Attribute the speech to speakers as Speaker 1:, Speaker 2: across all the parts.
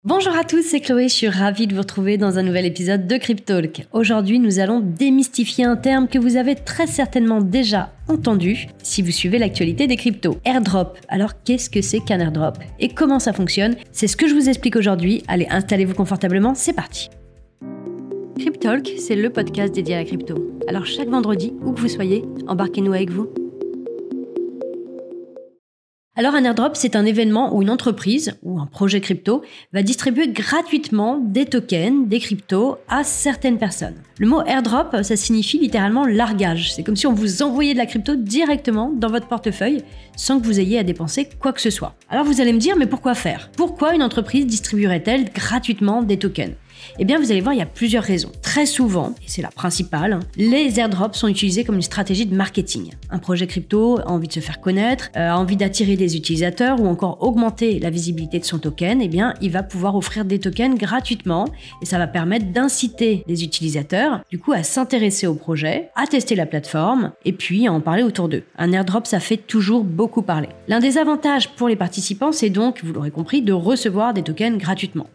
Speaker 1: Bonjour à tous, c'est Chloé, je suis ravie de vous retrouver dans un nouvel épisode de Cryptalk. Aujourd'hui, nous allons démystifier un terme que vous avez très certainement déjà entendu si vous suivez l'actualité des cryptos. Airdrop. Alors, qu'est-ce que c'est qu'un airdrop et comment ça fonctionne? C'est ce que je vous explique aujourd'hui. Allez, installez-vous confortablement, c'est parti. Cryptalk, c'est le podcast dédié à la crypto. Alors, chaque vendredi, où que vous soyez, embarquez-nous avec vous. Alors un airdrop, c'est un événement où une entreprise ou un projet crypto va distribuer gratuitement des tokens, des cryptos à certaines personnes. Le mot airdrop, ça signifie littéralement largage. C'est comme si on vous envoyait de la crypto directement dans votre portefeuille sans que vous ayez à dépenser quoi que ce soit. Alors vous allez me dire, mais pourquoi faire? Pourquoi une entreprise distribuerait-elle gratuitement des tokens? Eh bien, vous allez voir, il y a plusieurs raisons. Très souvent, et c'est la principale, les airdrops sont utilisés comme une stratégie de marketing. Un projet crypto a envie de se faire connaître, a envie d'attirer des utilisateurs ou encore augmenter la visibilité de son token, eh bien, il va pouvoir offrir des tokens gratuitement et ça va permettre d'inciter les utilisateurs, du coup, à s'intéresser au projet, à tester la plateforme et puis à en parler autour d'eux. Un airdrop, ça fait toujours beaucoup parler. L'un des avantages pour les participants, c'est donc, vous l'aurez compris, de recevoir des tokens gratuitement.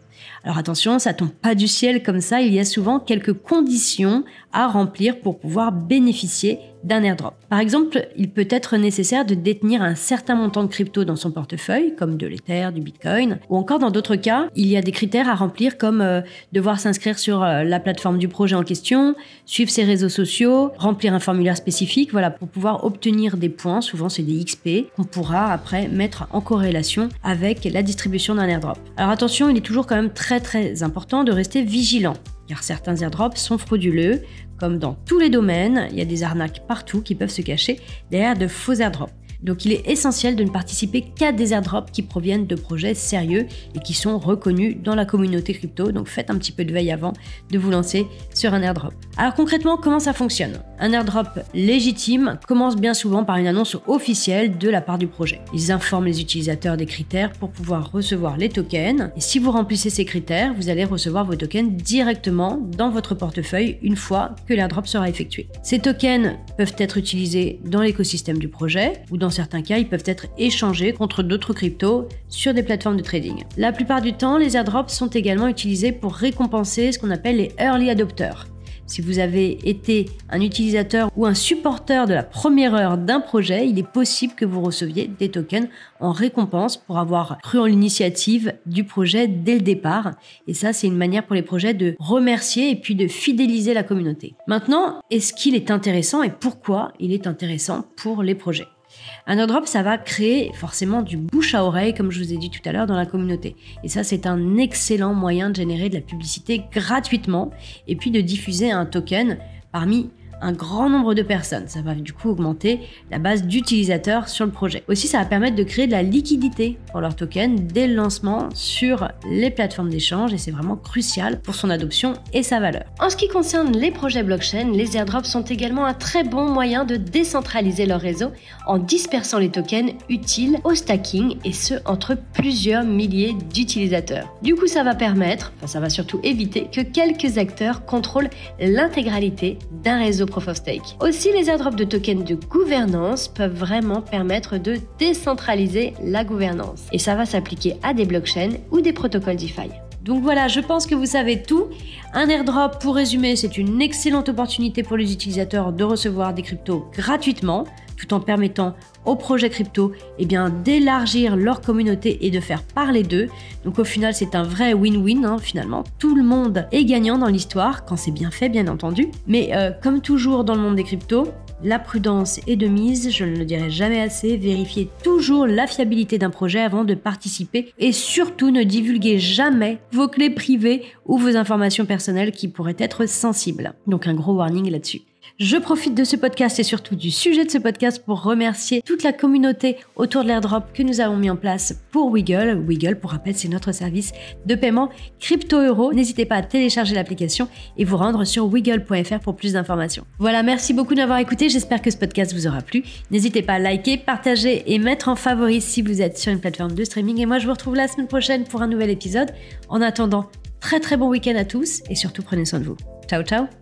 Speaker 1: Alors attention, ça tombe pas du ciel comme ça, il y a souvent quelques conditions à remplir pour pouvoir bénéficier d'un airdrop. Par exemple, il peut être nécessaire de détenir un certain montant de crypto dans son portefeuille, comme de l'Ether, du Bitcoin, ou encore dans d'autres cas, il y a des critères à remplir comme devoir s'inscrire sur la plateforme du projet en question, suivre ses réseaux sociaux, remplir un formulaire spécifique, voilà, pour pouvoir obtenir des points, souvent c'est des XP, qu'on pourra après mettre en corrélation avec la distribution d'un airdrop. Alors attention, il est toujours quand même très important de rester vigilant, car certains airdrops sont frauduleux. Comme dans tous les domaines, il y a des arnaques partout qui peuvent se cacher derrière de faux airdrops. Donc il est essentiel de ne participer qu'à des airdrops qui proviennent de projets sérieux et qui sont reconnus dans la communauté crypto. Donc faites un petit peu de veille avant de vous lancer sur un airdrop. Alors concrètement, comment ça fonctionne? Un airdrop légitime commence bien souvent par une annonce officielle de la part du projet. Ils informent les utilisateurs des critères pour pouvoir recevoir les tokens. Et si vous remplissez ces critères, vous allez recevoir vos tokens directement dans votre portefeuille une fois que l'airdrop sera effectué. Ces tokens peuvent être utilisés dans l'écosystème du projet ou dans certains cas, ils peuvent être échangés contre d'autres cryptos sur des plateformes de trading. La plupart du temps, les airdrops sont également utilisés pour récompenser ce qu'on appelle les early adopters. Si vous avez été un utilisateur ou un supporter de la première heure d'un projet, il est possible que vous receviez des tokens en récompense pour avoir cru en l'initiative du projet dès le départ. Et ça, c'est une manière pour les projets de remercier et puis de fidéliser la communauté. Maintenant, est-ce qu'il est intéressant et pourquoi il est intéressant pour les projets? Un airdrop, ça va créer forcément du bouche à oreille, comme je vous ai dit tout à l'heure, dans la communauté. Et ça, c'est un excellent moyen de générer de la publicité gratuitement et puis de diffuser un token parmi un grand nombre de personnes. Ça va du coup augmenter la base d'utilisateurs sur le projet. Aussi, ça va permettre de créer de la liquidité pour leur token dès le lancement sur les plateformes d'échange et c'est vraiment crucial pour son adoption et sa valeur. En ce qui concerne les projets blockchain, les airdrops sont également un très bon moyen de décentraliser leur réseau en dispersant les tokens utiles au stacking et ce entre plusieurs milliers d'utilisateurs. Du coup, ça va surtout éviter que quelques acteurs contrôlent l'intégralité d'un réseau Proof of Stake. Aussi, les airdrops de tokens de gouvernance peuvent vraiment permettre de décentraliser la gouvernance. Et ça va s'appliquer à des blockchains ou des protocoles DeFi. Donc voilà, je pense que vous savez tout. Un airdrop, pour résumer, c'est une excellente opportunité pour les utilisateurs de recevoir des cryptos gratuitement, tout en permettant aux projets crypto d'élargir leur communauté et de faire parler d'eux. Donc au final, c'est un vrai win-win, finalement. Tout le monde est gagnant dans l'histoire, quand c'est bien fait, bien entendu. Mais comme toujours dans le monde des cryptos, la prudence est de mise, je ne le dirai jamais assez, vérifiez toujours la fiabilité d'un projet avant de participer et surtout ne divulguez jamais vos clés privées ou vos informations personnelles qui pourraient être sensibles. Donc un gros warning là-dessus. Je profite de ce podcast et surtout du sujet de ce podcast pour remercier toute la communauté autour de l'airdrop que nous avons mis en place pour Wiggle. Wiggle, pour rappel, c'est notre service de paiement crypto-euro. N'hésitez pas à télécharger l'application et vous rendre sur wiggle.fr pour plus d'informations. Voilà, merci beaucoup d'avoir écouté. J'espère que ce podcast vous aura plu. N'hésitez pas à liker, partager et mettre en favori si vous êtes sur une plateforme de streaming. Et moi, je vous retrouve la semaine prochaine pour un nouvel épisode. En attendant, très bon week-end à tous et surtout prenez soin de vous. Ciao, ciao!